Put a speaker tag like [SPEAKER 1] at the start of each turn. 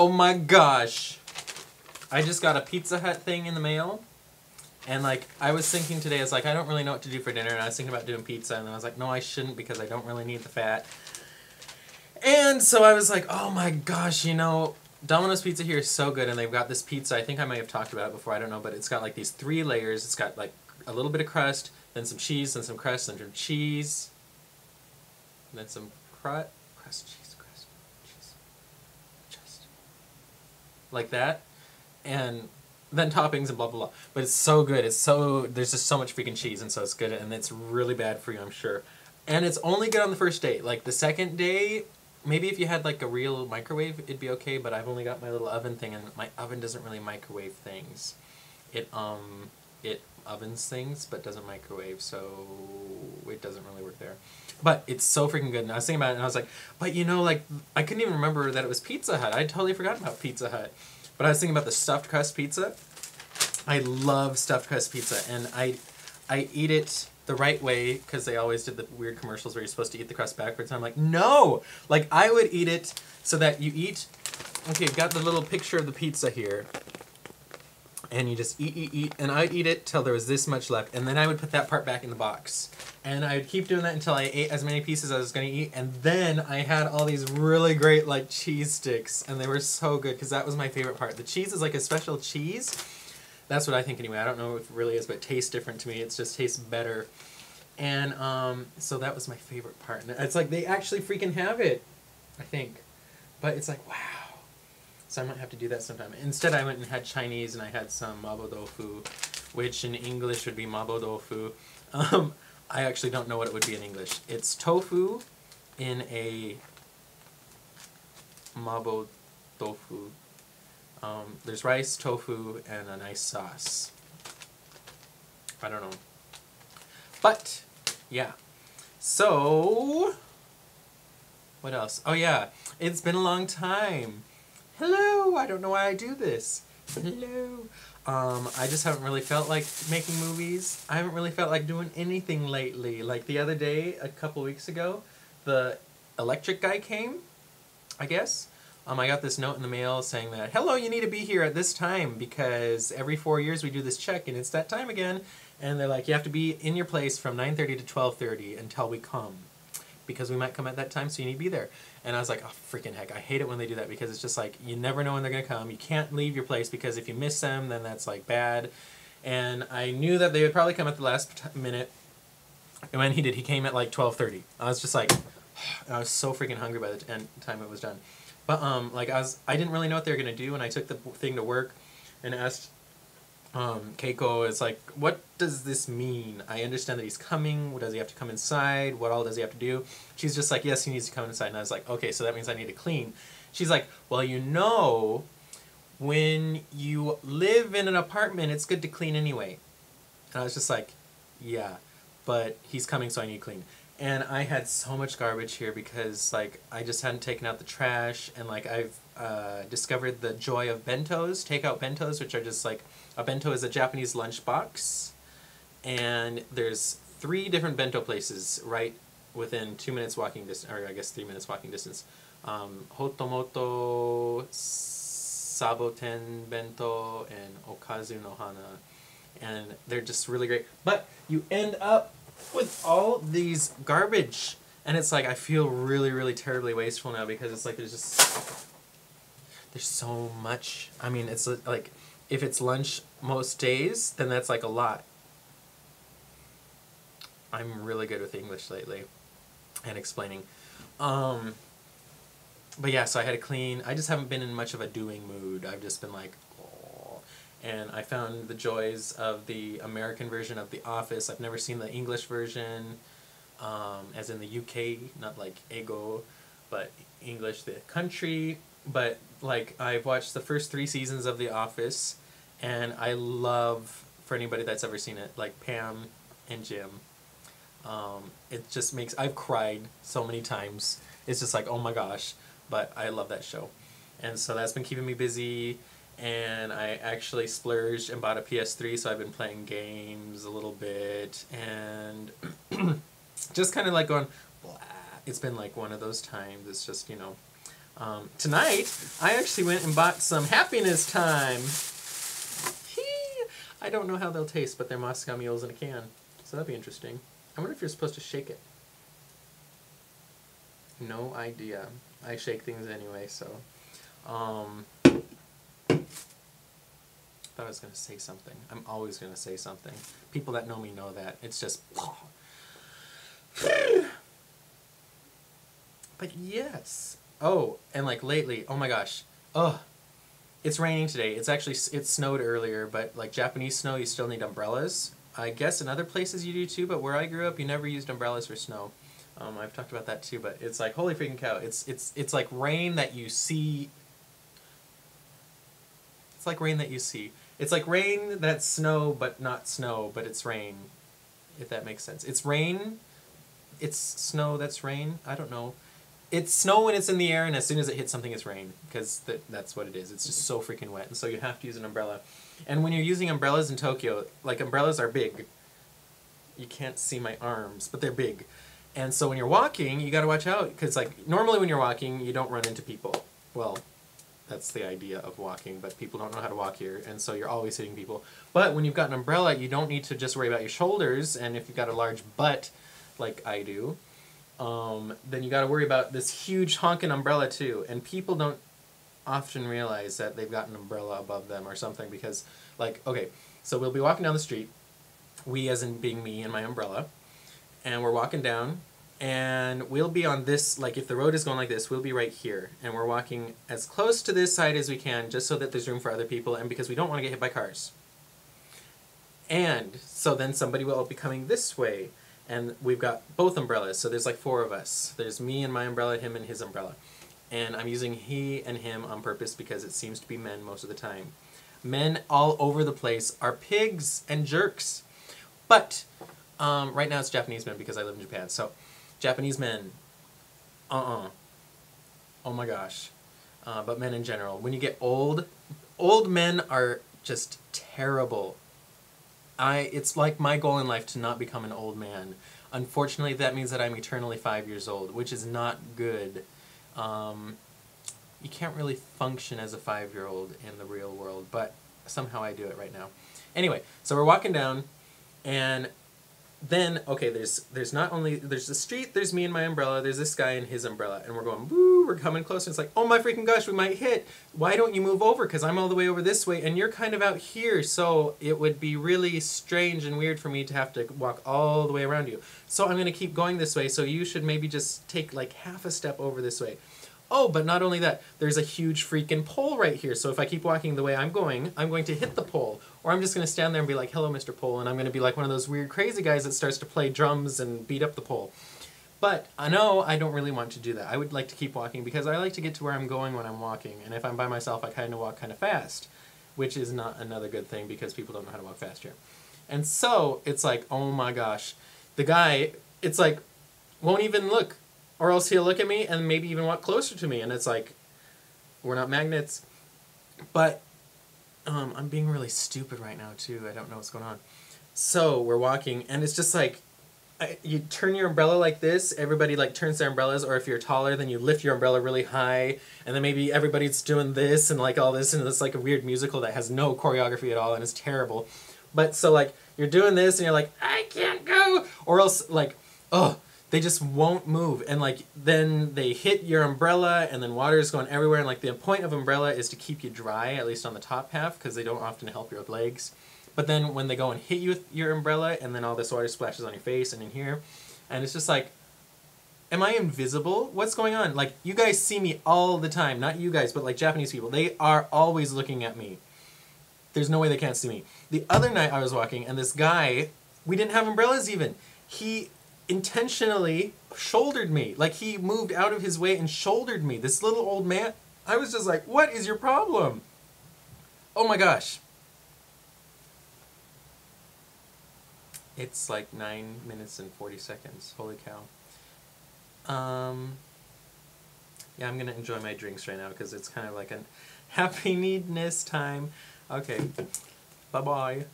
[SPEAKER 1] Oh my gosh! I just got a Pizza Hut thing in the mail. And like, I was thinking today, I was like, I don't really know what to do for dinner. And I was thinking about doing pizza. And then I was like, no, I shouldn't because I don't really need the fat. And so I was like, oh my gosh, you know, Domino's Pizza here is so good. And they've got this pizza. I think I might have talked about it before. I don't know. But it's got like these 3 layers. It's got like a little bit of crust, then some cheese, then some crust, then some cheese. Then some crust, cheese, just like that, and then toppings and blah blah blah. But it's so good. It's so there's just so much freaking cheese, and so it's good, and it's really bad for you, I'm sure. And it's only good on the first day. Like the second day, maybe if you had like a real microwave, it'd be okay. But I've only got my little oven thing, and my oven doesn't really microwave things. It ovens things, but doesn't microwave, so it doesn't really work there. But it's so freaking good. And I was thinking about it, and I was like, but you know, like, I couldn't even remember that it was Pizza Hut. I totally forgot about Pizza Hut. But I was thinking about the stuffed crust pizza. I love stuffed crust pizza, and I eat it the right way, because they always did the weird commercials where you're supposed to eat the crust backwards. And I'm like, no! Like, I would eat it so that you eat... Okay, you've got the little picture of the pizza here. And you just eat, and I'd eat it till there was this much left, and then I would put that part back in the box. And I'd keep doing that until I ate as many pieces as I was going to eat, and then I had all these really great, like, cheese sticks, and they were so good, because that was my favorite part. The cheese is like a special cheese. That's what I think anyway. I don't know if it really is, but it tastes different to me. It just tastes better. And, so that was my favorite part. And it's like, they actually freaking have it, I think. But it's like, wow. So I might have to do that sometime. Instead, I went and had Chinese, and I had some mabo tofu, which in English would be mabo tofu. I actually don't know what it would be in English. It's tofu in a mabo tofu. There's rice, tofu, and a nice sauce. I don't know. But, yeah. So, what else? Oh yeah, it's been a long time. Hello, I don't know why I do this. Hello. I just haven't really felt like making movies. I haven't really felt like doing anything lately. Like the other day, a couple weeks ago, the electric guy came, I guess. I got this note in the mail saying that, hello, you need to be here at this time because every 4 years we do this check and it's that time again. And they're like, you have to be in your place from 9:30 to 12:30 until we come. Because we might come at that time, so you need to be there. And I was like, oh, freaking heck, I hate it when they do that because it's just like, you never know when they're going to come. You can't leave your place because if you miss them, then that's like bad. And I knew that they would probably come at the last minute. And when he did, he came at like 12:30. I was just like, I was so freaking hungry by the time it was done. But like I didn't really know what they were going to do, and I took the thing to work and asked Keiko, is like, what does this mean? I understand that he's coming. Does he have to come inside? What all does he have to do? She's just like, yes, he needs to come inside. And I was like, okay, so that means I need to clean. She's like, well, you know, when you live in an apartment, it's good to clean anyway. And I was just like, yeah, but he's coming, so I need to clean. And I had so much garbage here because, like, I just hadn't taken out the trash, and, like, I've discovered the joy of bentos, takeout bentos, which are just, like, a bento is a Japanese lunchbox, and there's 3 different bento places right within 2 minutes walking distance, or I guess 3 minutes walking distance. Hotomoto, Saboten Bento, and Okazu no Hana, and they're just really great. But you end up with all these garbage, and it's like I feel really, really terribly wasteful now because it's like there's so much. I mean, it's like if it's lunch most days, then that's like a lot. I'm really good with English lately and explaining. But yeah, so I had to clean. I just haven't been in much of a doing mood. I've just been like, oh. And I found the joys of the American version of The Office. I've never seen the English version, as in the UK, not like Ego, but English, the country. But like, I've watched the first 3 seasons of The Office, and I love, for anybody that's ever seen it, like Pam and Jim. It just makes, I've cried so many times. It's just like, oh my gosh, but I love that show. And so that's been keeping me busy, and I actually splurged and bought a PS3, so I've been playing games a little bit, and just kind of like going, blah. It's been like one of those times. It's just, you know, Tonight, I actually went and bought some Happiness Time. I don't know how they'll taste, but they're Moscow mules in a can. So that'd be interesting. I wonder if you're supposed to shake it. No idea. I shake things anyway, so. Thought I was going to say something. I'm always going to say something. People that know me know that. It's just. But yes. Oh, and like lately, oh my gosh. Oh, it's raining today. It snowed earlier, but like Japanese snow, you still need umbrellas. I guess in other places you do too, but where I grew up, you never used umbrellas for snow. I've talked about that too, but it's like, holy freaking cow. It's like rain that you see. It's like rain that you see. It's like rain that's snow, but not snow, but it's rain. If that makes sense. It's rain. It's snow that's rain. I don't know. It's snow when it's in the air, and as soon as it hits something, it's rain. Because that's what it is. It's just so freaking wet, and so you have to use an umbrella. And when you're using umbrellas in Tokyo, like umbrellas are big. You can't see my arms, but they're big. And so when you're walking, you got to watch out. Because like normally when you're walking, you don't run into people. Well, that's the idea of walking, but people don't know how to walk here, and so you're always hitting people. But when you've got an umbrella, you don't need to just worry about your shoulders, and if you've got a large butt, like I do, then you got to worry about this huge honking umbrella too. And people don't often realize that they've got an umbrella above them or something because, like, okay, so we'll be walking down the street, we as in being me and my umbrella, and we're walking down, and we'll be on this, like if the road is going like this, we'll be right here, and we're walking as close to this side as we can just so that there's room for other people and because we don't want to get hit by cars. And so then somebody will be coming this way. And we've got both umbrellas, so there's like 4 of us. There's me and my umbrella, him and his umbrella. And I'm using he and him on purpose because it seems to be men most of the time. Men all over the place are pigs and jerks. But right now it's Japanese men because I live in Japan. So Japanese men, oh my gosh. But men in general. When you get old men are just terrible. It's like my goal in life to not become an old man. Unfortunately, that means that I'm eternally 5 years old, which is not good. You can't really function as a 5-year-old in the real world, but somehow I do it right now. Anyway, so we're walking down, and then, okay, there's the street, there's me and my umbrella, there's this guy and his umbrella, and we're going, woo, we're coming closer, it's like, oh my freaking gosh, we might hit. Why don't you move over? Because I'm all the way over this way, and you're kind of out here, so it would be really strange and weird for me to have to walk all the way around you. So I'm going to keep going this way, so you should maybe just take like half a step over this way. Oh, but not only that, there's a huge freaking pole right here, so if I keep walking the way I'm going to hit the pole. Or I'm just going to stand there and be like, hello, Mr. Pole, and I'm going to be like one of those weird crazy guys that starts to play drums and beat up the pole. But I know I don't really want to do that. I would like to keep walking because I like to get to where I'm going when I'm walking, and if I'm by myself, I kind of walk kind of fast, which is not another good thing because people don't know how to walk fast here. And so, it's like, oh my gosh, the guy, it's like, won't even look. Or else he'll look at me and maybe even walk closer to me. And it's like, we're not magnets. But I'm being really stupid right now, too. I don't know what's going on. So we're walking, and it's just like, you turn your umbrella like this. Everybody like turns their umbrellas. Or if you're taller, then you lift your umbrella really high. And then maybe everybody's doing this and like all this. And it's like a weird musical that has no choreography at all. And it's terrible. But so like, you're doing this, and you're like, I can't go. Or else like, oh. They just won't move, and like then they hit your umbrella, and then water is going everywhere, and like the point of umbrella is to keep you dry, at least on the top half, because they don't often help your legs. But then when they go and hit you with your umbrella, and then all this water splashes on your face and in here, and it's just like, am I invisible? What's going on? Like, you guys see me all the time, not you guys, but like Japanese people, they are always looking at me. There's no way they can't see me. The other night I was walking, and this guy, we didn't have umbrellas even. He intentionally shouldered me. Like, he moved out of his way and shouldered me. This little old man. I was just like, what is your problem? Oh my gosh. It's like 9 minutes and 40 seconds. Holy cow. Yeah, I'm gonna enjoy my drinks right now because it's kind of like a happy needness time. Okay. Bye-bye.